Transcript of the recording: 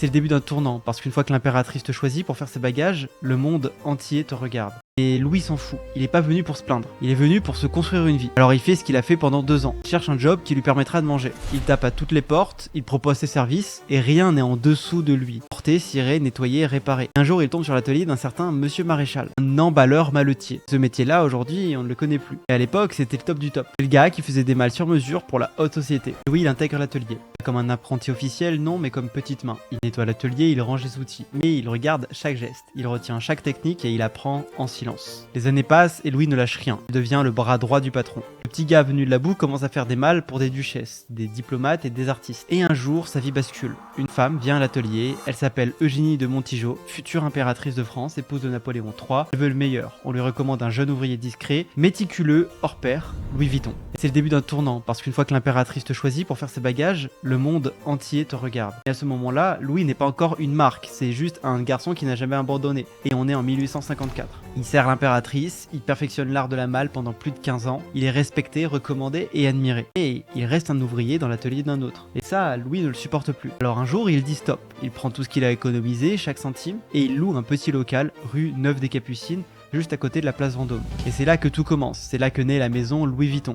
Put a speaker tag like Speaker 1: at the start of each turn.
Speaker 1: c'est le début d'un tournant, parce qu'une fois que l'impératrice te choisit pour faire ses bagages, le monde entier te regarde. Et Louis s'en fout, il est pas venu pour se plaindre, il est venu pour se construire une vie. Alors il fait ce qu'il a fait pendant 2 ans, il cherche un job qui lui permettra de manger. Il tape à toutes les portes, il propose ses services, et rien n'est en dessous de lui. Porter, cirer, nettoyer, réparer. Un jour il tombe sur l'atelier d'un certain Monsieur Maréchal, un emballeur maletier. Ce métier-là aujourd'hui on ne le connaît plus. Et à l'époque c'était le top du top. C'est le gars qui faisait des malles sur mesure pour la haute société. Louis il intègre l'atelier. Comme un apprenti officiel, non, mais comme petite main. Il nettoie l'atelier, il range les outils. Mais il regarde chaque geste, il retient chaque technique et il apprend en silence. Les années passent et Louis ne lâche rien. Il devient le bras droit du patron. Le petit gars venu de la boue commence à faire des malles pour des duchesses, des diplomates et des artistes. Et un jour, sa vie bascule. Une femme vient à l'atelier, elle s'appelle Eugénie de Montijo, future impératrice de France, épouse de Napoléon III. Elle veut le meilleur. On lui recommande un jeune ouvrier discret, méticuleux, hors pair, Louis Vuitton. Et c'est le début d'un tournant, parce qu'une fois que l'impératrice te choisit pour faire ses bagages, le monde entier te regarde. Et à ce moment-là, Louis n'est pas encore une marque, c'est juste un garçon qui n'a jamais abandonné. Et on est en 1854. Il sert l'impératrice, il perfectionne l'art de la malle pendant plus de 15 ans, il est respecté, recommandé et admiré. Et il reste un ouvrier dans l'atelier d'un autre. Et ça, Louis ne le supporte plus. Alors un jour, il dit stop. Il prend tout ce qu'il a économisé, chaque centime, et il loue un petit local, rue Neuve des Capucines, juste à côté de la place Vendôme. Et c'est là que tout commence, c'est là que naît la maison Louis Vuitton.